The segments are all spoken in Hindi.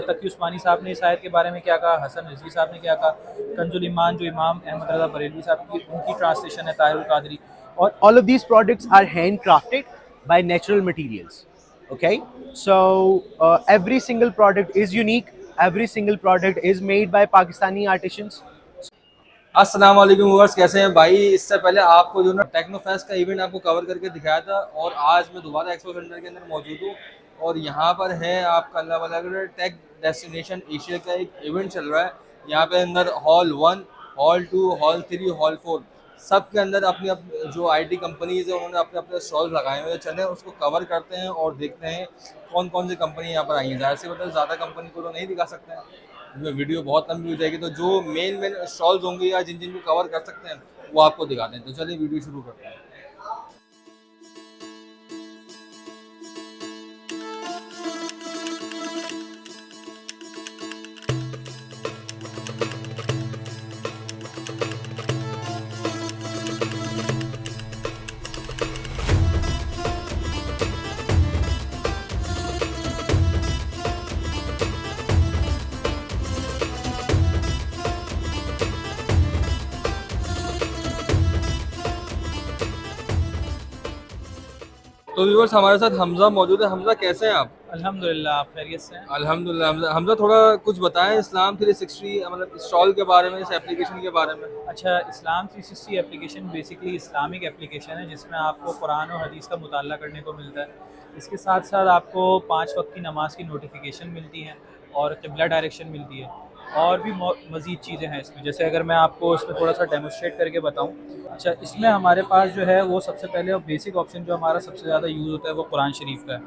तकी उस्मानी साहब ने इस आयत के बारे में क्या कहा, हसन रिजवी साहब ने क्या कहा, कंजुल ईमान जो इमाम अहमद रज़ा बरेलवी साहब की उनकी ट्रांसलेशन है ताहिरुल कादरी। और all of these products are handcrafted by natural materials. Okay, so every single product is unique. Every single product is made by Pakistani artisans. अस्सलाम वालेकुम व्यूअर्स, कैसे हैं भाई। इससे पहले आपको जो ना टेक्नोफेस्ट का इवेंट आपको कवर करके दिखाया था और आज मैं दोबारा एक्सपो सेंटर के अंदर मौजूद हूँ और यहाँ पर है आपका अल्लाह वाला टेक डेस्टिनेशन एशिया का एक इवेंट चल रहा है। यहाँ पे अंदर हॉल 1, हॉल 2, हॉल 3, हॉल 4 सब के अंदर अपनी जो आईटी कंपनीज है उन्होंने अपने अपने स्टॉल लगाए हुए हैं। चलें उसको कवर करते हैं और देखते हैं कौन कौन सी कंपनी यहाँ पर आई हैं। ज़ाहिर सी बात है ज़्यादा कंपनी को तो नहीं दिखा सकते हैं, वीडियो बहुत लंबी हो जाएगी। तो जो मेन मेन स्टॉल्स होंगे या जिन जिन को कवर कर सकते हैं वो आपको दिखा दें। तो चलिए वीडियो शुरू करते हैं। तो व्यूअर्स हमारे साथ हमजा मौजूद है। हमजा, कैसे हैं आप? अल्हम्दुलिल्लाह, आप खैरियत से हैं? अल्हम्दुलिल्लाह। हमजा थोड़ा कुछ बताएं इस्लाम 360 मतलब स्टॉल के बारे में, इस एप्लीकेशन के बारे में। अच्छा, इस्लाम 360 एप्लीकेशन बेसिकली इस्लामिक एप्लीकेशन है जिसमें आपको कुरान और हदीस का मुताला करने को मिलता है। इसके साथ साथ आपको 5 वक्त की नमाज की नोटिफिकेशन मिलती हैं और क़िबला डायरेक्शन मिलती है और भी मज़ीद चीज़ें हैं इसमें। जैसे अगर मैं आपको इसमें थोड़ा सा डेमोस्ट्रेट करके बताऊं, अच्छा, इसमें हमारे पास जो है वो सबसे पहले और बेसिक ऑप्शन जो हमारा सबसे ज़्यादा यूज़ होता है वो कुरान शरीफ का है।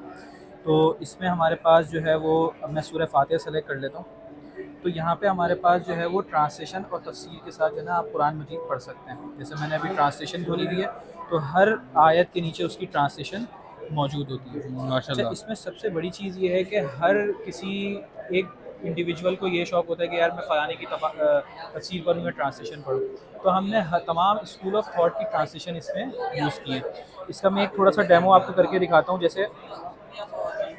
तो इसमें हमारे पास जो है वो, अब मैं सूरह फातिहा सेलेक्ट कर लेता हूँ। तो यहाँ पे हमारे पास जो है वो ट्रांसलेशन और तफसीर के साथ जो है ना आप कुरान मजीद पढ़ सकते हैं। जैसे मैंने अभी ट्रांसलेशन खोली हुई है तो हर आयत के नीचे उसकी ट्रांसलेशन मौजूद होती है। अच्छा, माशाल्लाह। इसमें सबसे बड़ी चीज़ ये है कि हर किसी एक इंडिविजुअल को ये शौक़ होता है कि यार मैं फ़लाने की तफसीर पढ़ूँ या ट्रांसलेशन पढ़ूँ। तो हमने तमाम स्कूल ऑफ थॉट की ट्रांसलेशन इसमें यूज़ की है। इसका मैं एक थोड़ा सा डेमो आपको करके दिखाता हूँ। जैसे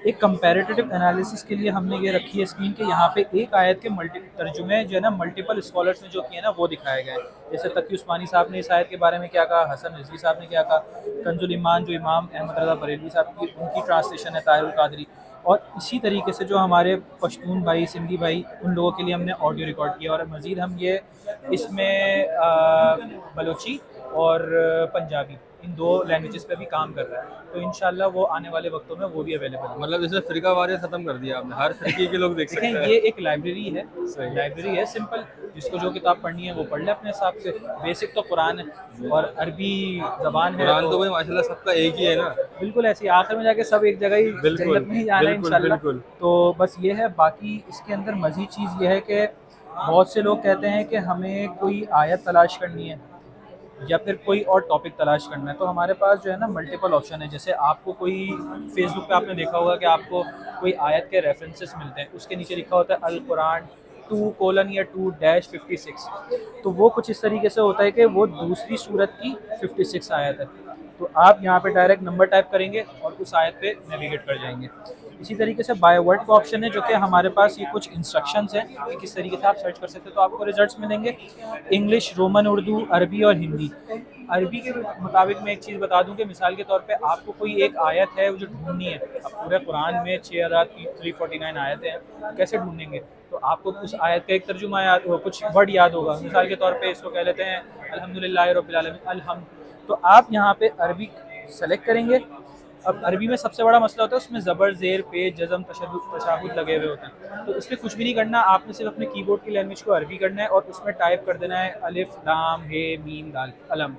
एक कंपैरेटिव एनालिसिस के लिए हमने ये रखी है स्क्रीन के, यहाँ पे एक आयत के तर्जुमे जो है ना मल्टीपल स्कॉलर्स ने जो किए ना वो दिखाए गए हैं। जैसे तकी उस्मानी साहब ने इस आयत के बारे में क्या कहा, हसन रिजवी साहब ने क्या कहा, कंजुल ईमान जो इमाम अहमद रज़ा बरेलवी साहब की उनकी ट्रांसलेशन है ताहिरुल कादरी। और इसी तरीके से जो हमारे पश्तून भाई, सिंधी भाई, उन लोगों के लिए हमने ऑडियो रिकॉर्ड किया और मज़ीद हम ये इसमें बलोची और पंजाबी इन 2 लैंग्वेजेस पे भी काम कर रहा है। तो इंशाल्लाह वो आने वाले वक्तों में वो भी अवेलेबल है। मतलब इसमें फ़िरका वारियत ख़त्म कर दिया आपने, हर फ़िरके के लोग देख सकते देखें, हैं। ये एक लाइब्रेरी है, लाइब्रेरी है सिंपल। जिसको जो किताब पढ़नी है वो पढ़ ले अपने हिसाब से। बेसिक तो कुरान है और अरबी ज़बान है। कुरान तो भाई माशाल्लाह सबका एक ही है ना। बिल्कुल ऐसे ही आखिर में जाके सब एक जगह ही बिल्कुल जन्नत में ही जाना है बिल्कुल इंशाल्लाह। बिल्कुल। तो बस ये है। बाकी इसके अंदर मज़ीद चीज़ ये है कि बहुत से लोग कहते हैं कि हमें कोई आयत तलाश करनी है या फिर कोई और टॉपिक तलाश करना है। तो हमारे पास जो है ना मल्टीपल ऑप्शन है। जैसे आपको कोई फेसबुक पे आपने देखा होगा कि आपको कोई आयत के रेफरेंसेस मिलते हैं, उसके नीचे लिखा होता है अल कुरान 2 या 2-56। तो वो कुछ इस तरीके से होता है कि वो दूसरी सूरत की 56 आयत है। तो आप यहाँ पे डायरेक्ट नंबर टाइप करेंगे और उस आयत पे नेविगेट कर जाएंगे। इसी तरीके से बाय वर्ड का ऑप्शन है जो कि हमारे पास ये कुछ इंस्ट्रक्शंस हैं कि किस तरीके से आप सर्च कर सकते हैं। तो आपको रिजल्ट्स मिलेंगे इंग्लिश, रोमन, उर्दू, अरबी और हिंदी। अरबी के मुताबिक मैं एक चीज़ बता दूं कि मिसाल के तौर पे आपको कोई एक आयत है वो जो ढूंढनी है। अब पूरे कुरान में 6349 आयतें हैं, तो कैसे ढूंढेंगे? तो आपको उस आयत का एक तर्जुमा याद हो, कुछ वर्ड याद होगा। मिसाल के तौर पे इसको कह लेते हैं अल्हम्दुलिल्लाह रब्बिल आलमीन, अलहम्द। तो आप यहाँ पे अरबी सेलेक्ट करेंगे। अब अरबी में सबसे बड़ा मसला होता है उसमें ज़बर, ज़ेर, पेश, जज़म, तशाहुद लगे हुए होते हैं। तो इसमें कुछ भी नहीं करना, आपने सिर्फ अपने कीबोर्ड की लैंग्वेज को अरबी करना है और उसमें टाइप कर देना है अलिफ लाम हे मीम दाल अलम।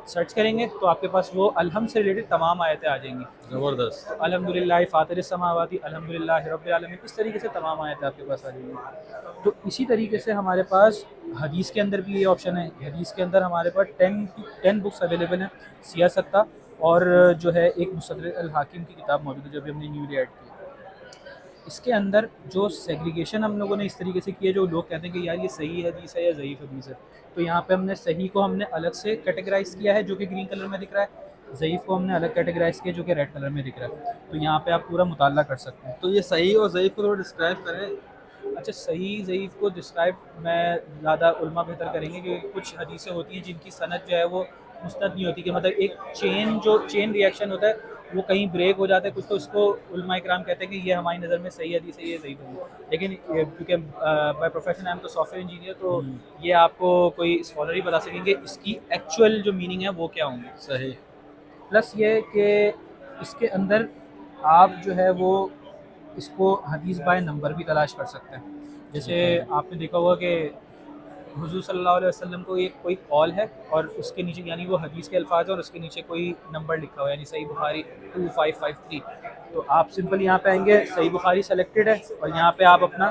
सर्च करेंगे तो आपके पास वो अलहम से रिलेटेड तमाम आयतें आ जाएंगी। ज़बरदस्त। तो अल्हम्दुलिल्लाह फातिरिस समावाति, अल्हम्दुलिल्लाह रब्बिल आलमीन, इस तरीके से तमाम आयतें आपके पास आ जाएंगी। तो इसी तरीके से हमारे पास हदीस के अंदर भी ये ऑप्शन है। हदीस के अंदर हमारे पास 10 बुक्स अवेलेबल हैं सियासत्ता, और जो है एक मुसद्दर अल हाकिम की किताब मौजूद है जो भी हमने न्यूली ऐड की है। इसके अंदर जो सेग्रीगेशन हम लोगों ने इस तरीके से की है, जो लोग कहते हैं कि यार ये सही हदीस है या ज़ईफ़ हदीस है, तो यहाँ पे हमने सही को हमने अलग से कैटेगराइज़ किया है जो कि ग्रीन कलर में दिख रहा है। ज़ईफ़ को हमने अलग कैटेगराइज़ किया जो कि रेड कलर में दिख रहा है, तो यहाँ पे आप पूरा मुताला कर सकते हैं। तो ये सही और ज़ईफ़ को थोड़ा डिस्क्राइब करें। अच्छा, सही ज़ईफ़ को डिस्क्राइब मैं ज़्यादा उलमा बेहतर करेंगे, क्योंकि कुछ हदीसें होती हैं जिनकी सनद जो है वो मुस्तद नहीं होती, कि मतलब एक चेन रिएक्शन होता है वो कहीं ब्रेक हो जाता है कुछ, तो उसको उलमा इकराम कहते हैं कि ये हमारी नज़र में सही हदीस है, ये ज़ईफ़ है। लेकिन क्योंकि बाय प्रोफेशन आई एम तो सॉफ्टवेयर इंजीनियर, तो ये आपको कोई स्कॉलर ही बता सकेंगे इसकी एक्चुअल जो मीनिंग है वो क्या होंगे। सही। प्लस ये कि इसके अंदर आप जो है वो इसको हदीस बाय नंबर भी तलाश कर सकते हैं। जैसे आपने देखा होगा कि हुज़ूर सल्लल्लाहु अलैहि वसल्लम को एक कोई कॉल है और उसके नीचे, यानी वो हदीस के अल्फाज है और उसके नीचे कोई नंबर लिखा हुआ है, यानी सही बुखारी 2553। तो आप सिंपल यहाँ पे आएंगे, सही बुखारी सेलेक्टेड है और यहाँ पे आप अपना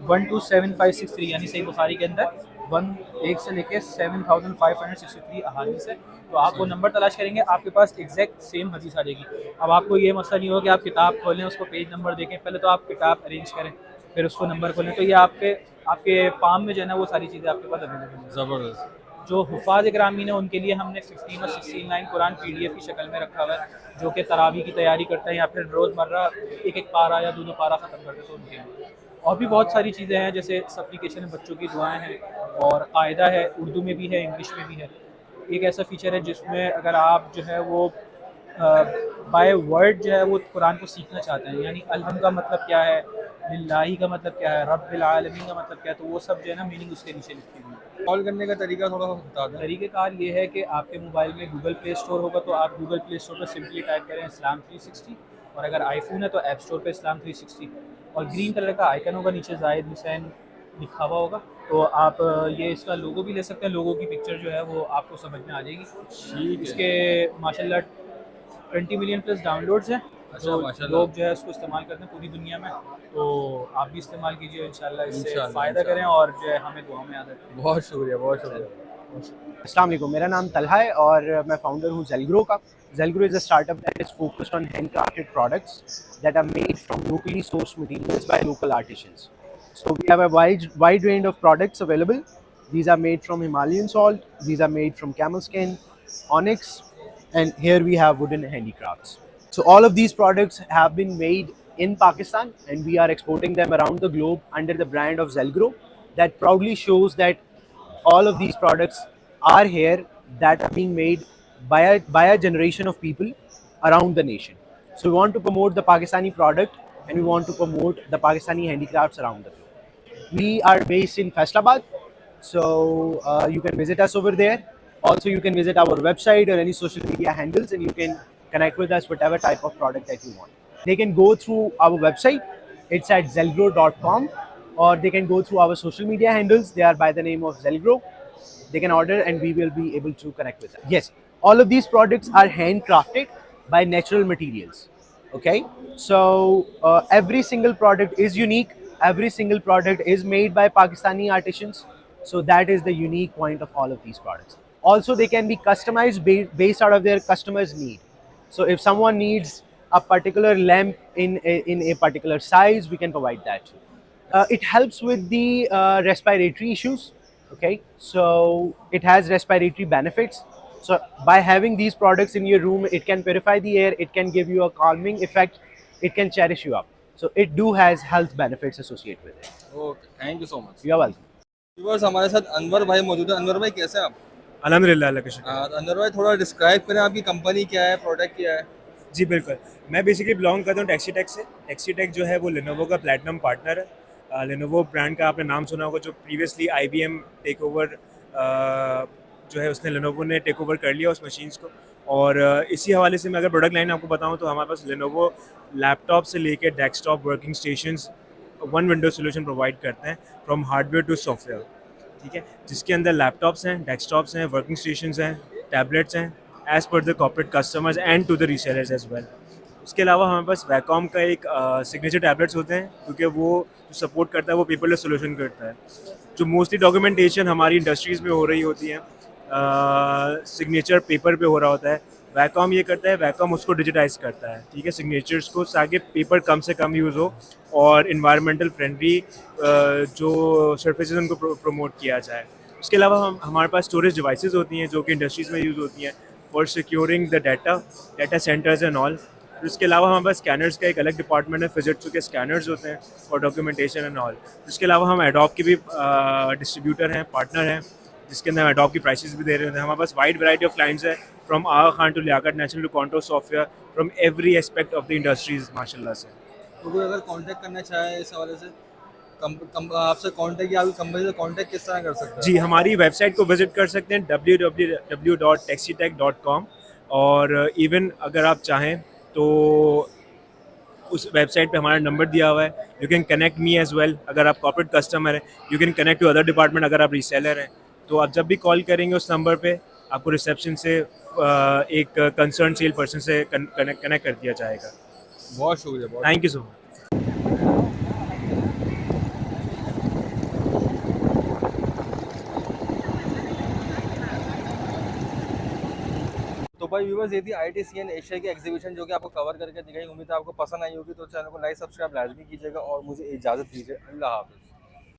127563, यानी सही बुखारी के अंदर 1 से लेके 7563 अहादीस है, तो आप वो नंबर तलाश करेंगे, आपके पास एग्जैक्ट सेम हदीस आ जाएगी। अब आपको ये मसला नहीं होगा कि आप किताब खोलें, उसको पेज नंबर देखें, पहले तो आप किताब अरेंज करें, फिर उसको नंबर खोलें, तो ये आपके आपके पाम में जो है ना वो सारी चीज़ें आपके पास अवेलेबल हैं। ज़बरदस्त। जो हुफ़ाज़ ग्रामीण है उनके लिए हमने 15 और 16 लाइन कुरान PDF की शक्ल में रखा हुआ है, जो कि तरावी की तैयारी करते हैं या फिर रोज़मर्रा एक एक पारा या दो दो पारा ख़त्म करते हैं, तो उनके लिए। और भी बहुत सारी चीज़ें हैं, जैसे सप्लीकेशन है, बच्चों की दुआएं हैं, और कायदा है, उर्दू में भी है, इंग्लिश में भी है। एक ऐसा फ़ीचर है जिसमें अगर आप जो है वो बाय वर्ड जो है वो कुरान को सीखना चाहते हैं, यानी अलहम का मतलब क्या है, लिल्लाही का मतलब क्या है, रब्बिल आलमीन का मतलब क्या है, तो वो सब जो है ना मीनिंग उसके नीचे लिखी हुई है। कॉल करने का तरीका थोड़ा सा बता दें। तरीक़ेकार ये है कि आपके मोबाइल में गूगल प्ले स्टोर होगा, तो आप गूगल प्ले स्टोर पर सिंपली टाइप करें इस्लाम 360, और अगर आईफोन है तो ऐप स्टोर पे इस्लाम 360, और ग्रीन कलर का आइकन होगा, नीचे जाहिद हुसैन लिखा हुआ होगा, तो आप ये इसका लोगो भी ले सकते हैं, लोगो की पिक्चर जो है वो आपको समझ में आ जाएगी। ठीक है। इसके माशाल्लाह 20 मिलियन प्लस डाउनलोड्स हैं, अच्छा, जो माशाल्लाह। लोग जो है उसको इस्तेमाल करते हैं पूरी दुनिया में, तो आप भी इस्तेमाल कीजिए, इंशाल्लाह इससे इंशाल्लाह, फ़ायदा करें इंशाल्लाह। और जो है हमें दुआ में याद रखें। बहुत शुक्रिया, बहुत शुक्रिया। अस्सलाम वालेकुम, मेरा नाम तलहा है और मैं फाउंडर हूँ ज़ेलग्रो का। Zelgro is a startup that is focused on handcrafted products that are made from locally sourced materials by local artisans. So we have a wide range of products available. These are made from Himalayan salt, these are made from camel skin, onyx, and here we have wooden handicrafts. So all of these products have been made in Pakistan and we are exporting them around the globe under the brand of Zelgro. That proudly shows that all of these products are here, that are being made by a generation of people around the nation. So we want to promote the Pakistani product and we want to promote the Pakistani handicrafts around the globe. We are based in Faisalabad, so you can visit us over there. Also, you can visit our website or any social media handles and you can connect with us whatever type of product that you want. They can go through our website, it's at zelgro.com, or they can go through our social media handles, they are by the name of Zelgro. They can order and we will be able to connect with them. Yes, all of these products are handcrafted by natural materials. Okay, so every single product is unique. Every single product is made by Pakistani artisans. So that is the unique point of all of these products. Also, they can be customized based out of their customer's need. So if someone needs a particular lamp in a particular size, we can provide that too. It helps with the respiratory issues. Okay, so it has respiratory benefits. So by having these products in your room, it can purify the air, it can give you a calming effect, it can cherish you up. So it do has health benefits associated with it. Okay, thank you so much. You are welcome. Viewers, हमारे साथ अनवर भाई मौजूद है। अनवर भाई कैसे हैं आप? अल्हम्दुलिल्लाह, अल्लाह का शुक्र। तो अनवर भाई थोड़ा डिस्क्राइब करें, आपकी कंपनी क्या है, प्रोडक्ट क्या है? जी बिल्कुल, मैं बेसिकली बिलोंग करता हूँ टैक्सी टेक से। टैक्सी टेक जो है वो लेनोवो का प्लैटिनम पार्टनर है। लेनोवो ब्रांड का आपने नाम सुना होगा, जो प्रीवियसली IBM टेक ओवर जो है उसने लेनोवो ने टेक ओवर कर लिया उस मशीन्स को। और इसी हवाले से मैं अगर प्रोडक्ट लाइन आपको बताऊँ तो हमारे पास लेनोवो लैपटॉप से लेके desktop, working stations, one window solution provide करते हैं फ्रॉम हार्डवेयर टू सॉफ्टवेयर। ठीक है, जिसके अंदर लैपटॉप्स हैं, डेस्कटॉप्स हैं, वर्किंग स्टेशंस हैं, टैबलेट्स हैं, as per the corporate customers and to the resellers as well. उसके अलावा हमारे पास वैकॉम का एक सिग्नेचर टैबलेट्स होते हैं, क्योंकि वो जो सपोर्ट करता है वो पेपरलेस सोल्यूशन करता है। जो मोस्टली डॉक्यूमेंटेशन हमारी इंडस्ट्रीज़ में हो रही होती है, सिग्नेचर पेपर पे हो रहा होता है, वैकॉम ये करता है, वैकॉम उसको डिजिटाइज करता है। ठीक है, सिग्नेचर्स को, ताकि पेपर कम से कम यूज़ हो और इन्वायरमेंटल फ्रेंडली जो सर्फेसेज उनको प्रमोट किया जाए। उसके अलावा हमारे पास स्टोरेज डिवाइसेस होती हैं जो कि इंडस्ट्रीज़ में यूज़ होती हैं। For securing the data centres and all. तो इसके अलावा हमारे पास स्कैनर्स का एक अलग डिपार्टमेंट है, फिजिट्सो के स्कैनर्स होते हैं फॉर डॉक्यूमेंटेशन एंड ऑल। इसके अलावा हम एडोब के भी डिस्ट्रीब्यूटर हैं, पार्टनर हैं, जिसके अंदर हम एडोब की प्राइसेस भी दे रहे हैं। हमारे पास वाइड वैरायटी ऑफ क्लाइंट्स है, from Aga Khan to Liaquat National to Contour Software, from every aspect of the industries माशाल्लाह से। तो कोई अगर कांटेक्ट करना चाहे इस हवाले से आपसे कांटेक्ट या आपकी कंपनी से कांटेक्ट किस तरह कर सकते हैं? जी, हमारी वेबसाइट को विजिट कर सकते हैं www.taxitech.com, और इवन अगर आप चाहें तो उस वेबसाइट पे हमारा नंबर दिया हुआ है, you can connect me as well. अगर आप कॉर्पोरेट कस्टमर हैं, you can connect to other department. अगर आप रीसेलर हैं तो आप जब भी कॉल करेंगे उस नंबर पे आपको रिसेप्शन से एक कंसर्न सेल पर्सन से कनेक्ट कर दिया जाएगा। बहुत शुक्रिया। Thank you so much. तो भाई व्यूअर्स, ये थी ITCN एशिया की एग्जीबिशन जो कि आपको कवर करके दिखाई। उम्मीद है आपको पसंद आई होगी, तो चैनल को लाइक सब्सक्राइब लाजमी कीजिएगा और मुझे इजाज़त दीजिए। अल्लाह हाफ़िज़।